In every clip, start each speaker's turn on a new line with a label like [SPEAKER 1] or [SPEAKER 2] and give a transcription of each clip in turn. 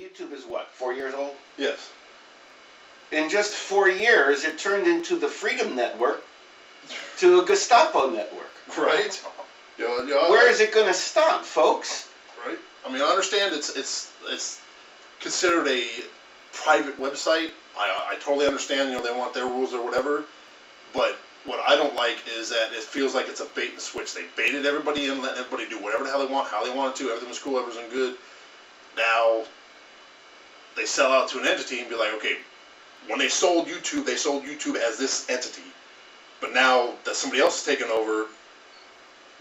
[SPEAKER 1] YouTube is what, 4 years old?
[SPEAKER 2] Yes.
[SPEAKER 1] In just 4 years, it turned into the Freedom Network to a Gestapo network.
[SPEAKER 2] Right.
[SPEAKER 1] Where is it going to stop, folks?
[SPEAKER 2] Right. I mean, I understand it's considered a private website. I totally understand. They want their rules or whatever. But what I don't like is that it feels like it's a bait and switch. They baited everybody in, let everybody do whatever the hell they want, how they wanted to. Everything was cool, everything was good. Now they sell out to an entity and be like, okay, when they sold YouTube as this entity. But now that somebody else has taken over,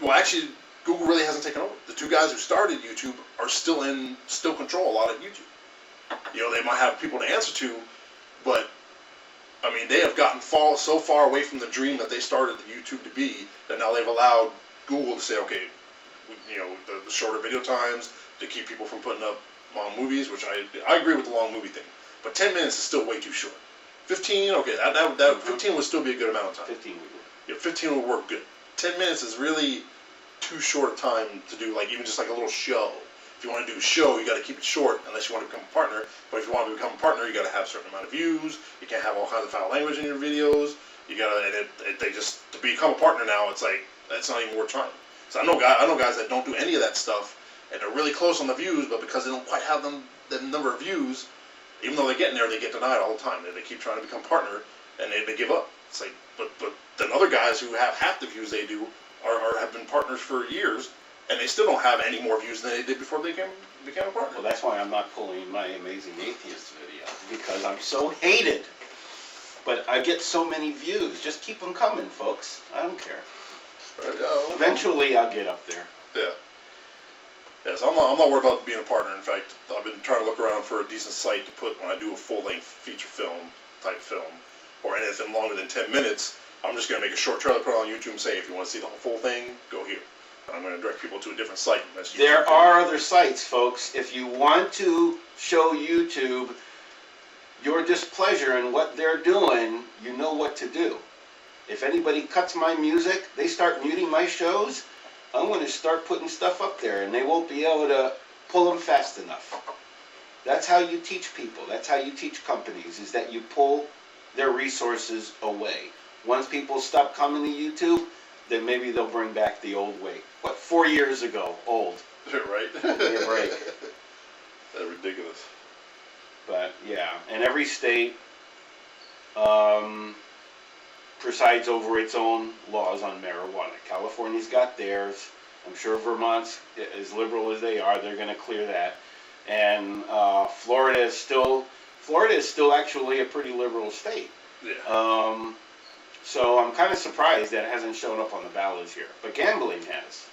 [SPEAKER 2] well, actually, Google really hasn't taken over. The two guys who started YouTube are still control a lot of YouTube. They might have people to answer to, but I mean, they have gotten so far away from the dream that they started YouTube to be that now they've allowed Google to say, okay, the shorter video times to keep people from putting up long movies, which I agree with the long movie thing, but 10 minutes is still way too short. 15, okay, that 15 would still be a good amount of time.
[SPEAKER 1] 15 would work.
[SPEAKER 2] Yeah, 15 would work good. 10 minutes is really too short a time to do, like, even just like a little show. If you want to do a show, you got to keep it short unless you want to become a partner. But if you want to become a partner, you got to have a certain amount of views. You can't have all kinds of foul language in your videos. You got to, they just, to become a partner now, it's like, that's not even worth trying. So I know guys that don't do any of that stuff, and they're really close on the views, but because they don't quite have the number of views, even though they're getting there, they get denied all the time. They keep trying to become a partner, and they give up. It's like, but then other guys who have half the views they do have been partners for years, and they still don't have any more views than they did before they became a partner.
[SPEAKER 1] Well, that's why I'm not pulling my Amazing Atheist video, because I'm so hated. But I get so many views. Just keep them coming, folks. I don't care. Eventually, I'll get up there.
[SPEAKER 2] Yeah. Yeah, so I'm not worried about being a partner. In fact, I've been trying to look around for a decent site to put when I do a full-length feature type film, or anything longer than 10 minutes. I'm just going to make a short trailer, put it on YouTube, and say, if you want to see the full thing, go here. And I'm going to direct people to a different site.
[SPEAKER 1] There are other sites, folks. If you want to show YouTube your displeasure in what they're doing, you know what to do. If anybody cuts my music, they start muting my shows, I'm going to start putting stuff up there, and they won't be able to pull them fast enough. That's how you teach people. That's how you teach companies, is that you pull their resources away. Once people stop coming to YouTube, then maybe they'll bring back the old way. What, 4 years ago, old.
[SPEAKER 2] Right.
[SPEAKER 1] Give me a break.
[SPEAKER 2] That's ridiculous.
[SPEAKER 1] But, yeah, and every state presides over its own laws on marijuana. California's got theirs. I'm sure Vermont's, as liberal as they are, they're going to clear that. And Florida is still actually a pretty liberal state.
[SPEAKER 2] Yeah.
[SPEAKER 1] So I'm kind of surprised that it hasn't shown up on the ballots here. But gambling has.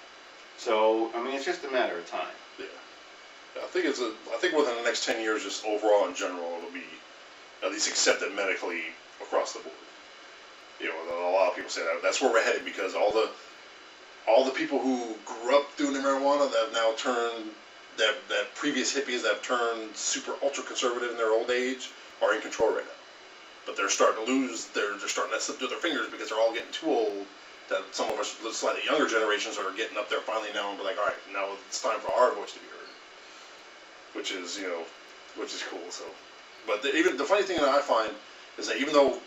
[SPEAKER 1] So, I mean, it's just a matter of time.
[SPEAKER 2] Yeah. I think within the next 10 years, just overall in general, it'll be at least accepted medically across the board. A lot of people say that. That's where we're headed, because all the people who grew up doing the marijuana that have now turned, that previous hippies that have turned super ultra conservative in their old age are in control right now. But they're starting to lose, they're starting to slip through their fingers because they're all getting too old. That some of us, slightly younger generations, are getting up there finally now and be like, all right, now it's time for our voice to be heard. Which is cool. So, but even the funny thing that I find is that even though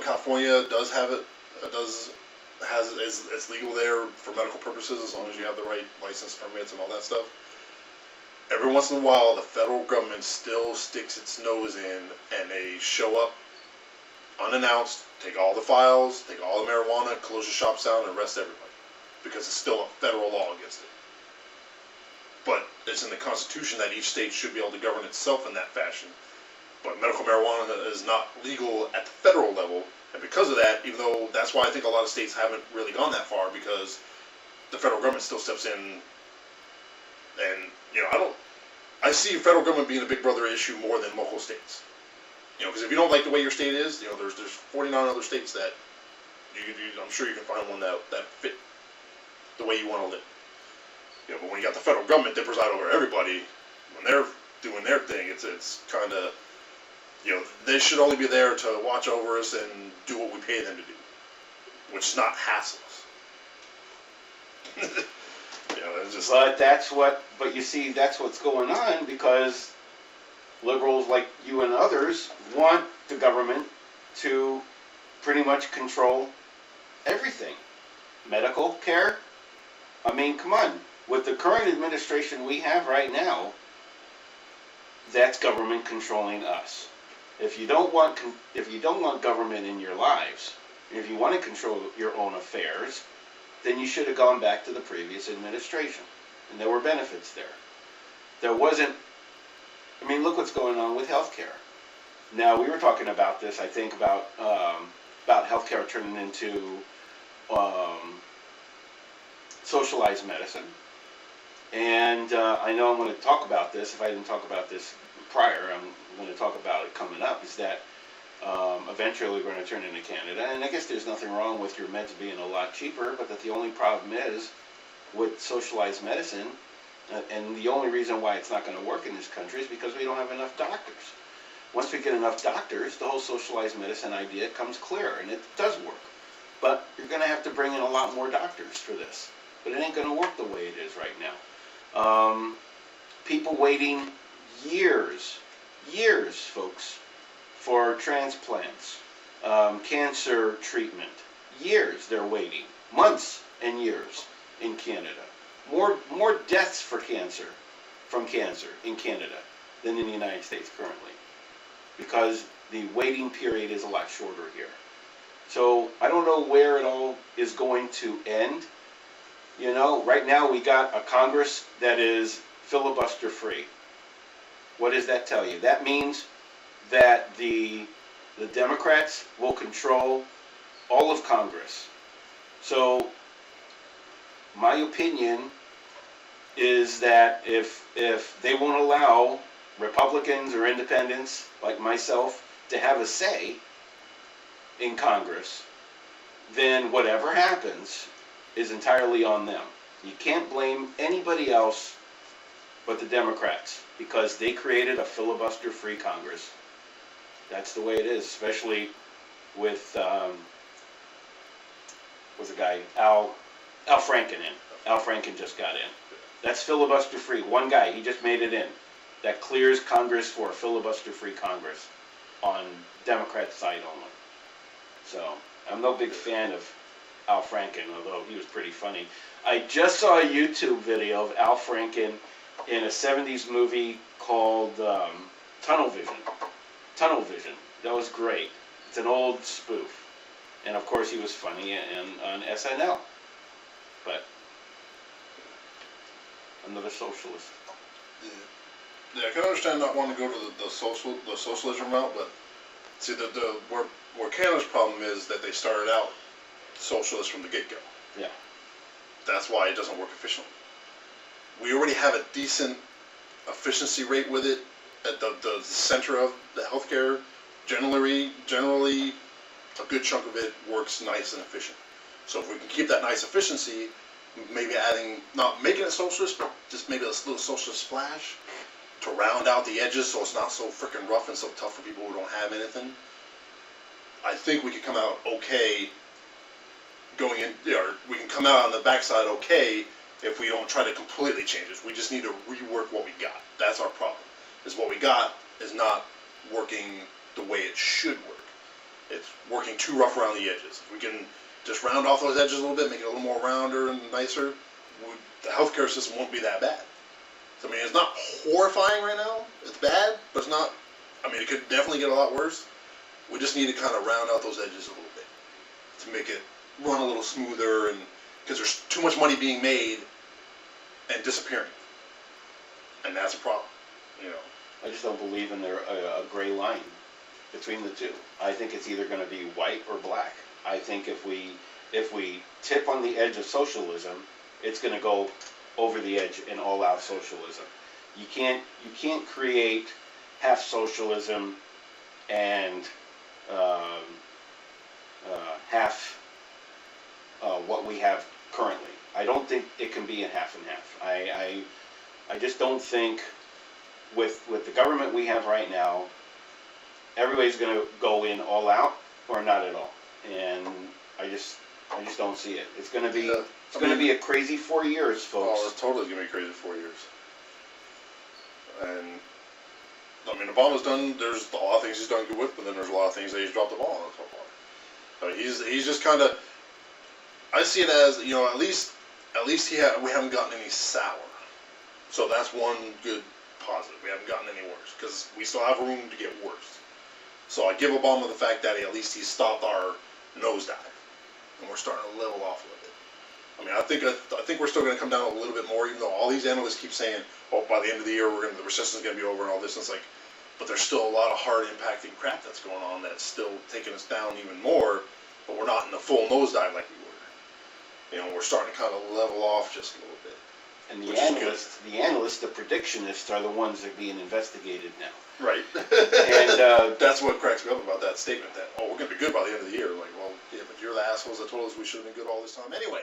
[SPEAKER 2] California does have it, it's legal there for medical purposes as long as you have the right license, permits, and all that stuff. Every once in a while, the federal government still sticks its nose in, and they show up unannounced, take all the files, take all the marijuana, close the shops down, and arrest everybody, because it's still a federal law against it. But it's in the Constitution that each state should be able to govern itself in that fashion. But medical marijuana is not legal at the federal level, and because of that, even though that's why I think a lot of states haven't really gone that far, because the federal government still steps in, and I see federal government being a big brother issue more than local states. Because if you don't like the way your state is, there's 49 other states that I'm sure you can find one that fit the way you want to live. But when you got the federal government that preside over everybody, when they're doing their thing, it's kind of, they should only be there to watch over us and do what we pay them to do, which is not hassle us.
[SPEAKER 1] But you see, that's what's going on, because liberals like you and others want the government to pretty much control everything. Medical care, I mean, come on. With the current administration we have right now, that's government controlling us. If you don't want government in your lives, if you want to control your own affairs, then you should have gone back to the previous administration. And there were benefits there. There wasn't, I mean, look what's going on with healthcare. Now, we were talking about this, I think, about healthcare turning into socialized medicine. And I know I'm going to talk about this. If I didn't talk about this prior, I'm going to talk about it coming up, is that eventually we're going to turn into Canada. And I guess there's nothing wrong with your meds being a lot cheaper, but that the only problem is with socialized medicine, and the only reason why it's not going to work in this country is because we don't have enough doctors. Once we get enough doctors, the whole socialized medicine idea comes clear, and it does work. But you're going to have to bring in a lot more doctors for this. But it ain't going to work the way it is right now. People waiting years, folks, for transplants, cancer treatment. Years they're waiting. Months and years in Canada. More deaths from cancer in Canada than in the United States currently, because the waiting period is a lot shorter here. So I don't know where it all is going to end. You know, right now we got a Congress that is filibuster free. What does that tell you? That means that the Democrats will control all of Congress. So my opinion is that if they won't allow Republicans or independents like myself to have a say in Congress, then whatever happens is entirely on them. You can't blame anybody else but the Democrats, because they created a filibuster-free Congress. That's the way it is, especially with what's the guy, Al Franken in. Al Franken just got in. That's filibuster-free. One guy, he just made it in. That clears Congress for a filibuster-free Congress on Democrat side only. So I'm no big fan of Al Franken, although he was pretty funny. I just saw a YouTube video of Al Franken in a 70s movie called Tunnel Vision. Tunnel Vision. That was great. It's an old spoof. And of course he was funny on SNL. But another socialist.
[SPEAKER 2] Yeah, I can understand not wanting to go to the socialism route, but see where Canada's problem is that they started out socialist from the get-go.
[SPEAKER 1] Yeah. That's
[SPEAKER 2] why it doesn't work efficiently. We already have a decent efficiency rate with it at the center of the healthcare. Generally, a good chunk of it works nice and efficient. So if we can keep that nice efficiency, maybe adding, not making it socialist, but just maybe a little socialist splash to round out the edges so it's not so freaking rough and so tough for people who don't have anything. I think we could come out okay going in, or we can come out on the backside okay if we don't try to completely change it. We just need to rework what we got. That's our problem. Is what we got is not working the way it should work. It's working too rough around the edges. If we can just round off those edges a little bit, make it a little more rounder and nicer, the healthcare system won't be that bad. So, I mean, it's not horrifying right now. It's bad, but it's not, I mean, it could definitely get a lot worse. We just need to kind of round out those edges a little bit to make it run a little smoother, and because there's too much money being made and disappearing. And that's a problem, you know.
[SPEAKER 1] I just don't believe in a gray line between the two. I think it's either going to be white or black. I think if we tip on the edge of socialism, it's going to go over the edge in all-out socialism. You can't create half socialism and half what we have currently. I don't think it can be a half and half. I just don't think with the government we have right now, everybody's going to go in all out or not at all. And I just don't see it. It's going to be going to be a crazy 4 years, folks.
[SPEAKER 2] Oh, it's totally going to be crazy 4 years. And I mean, Obama's done. There's a lot of things he's done good with, but then there's a lot of things that he's dropped the ball on so far. So he's just kind of. I see it as, you know, at least we haven't gotten any sour. So that's one good positive. We haven't gotten any worse because we still have room to get worse. So I give Obama the fact that at least he stopped our nosedive, and we're starting to level off a little bit. I mean, I think we're still going to come down a little bit more, even though all these analysts keep saying, "Oh, by the end of the year, the recession's going to be over and all this." And it's like, but there's still a lot of hard impacting crap that's going on that's still taking us down even more. But we're not in the full nosedive like we were. You know, we're starting to kind of level off just a little bit.
[SPEAKER 1] And the analysts, the predictionists are the ones that are being investigated now.
[SPEAKER 2] Right.
[SPEAKER 1] And
[SPEAKER 2] that's what cracks me up about that statement, that, oh, we're going to be good by the end of the year. Like, well, yeah, but you're the assholes that told us we should have been good all this time anyway.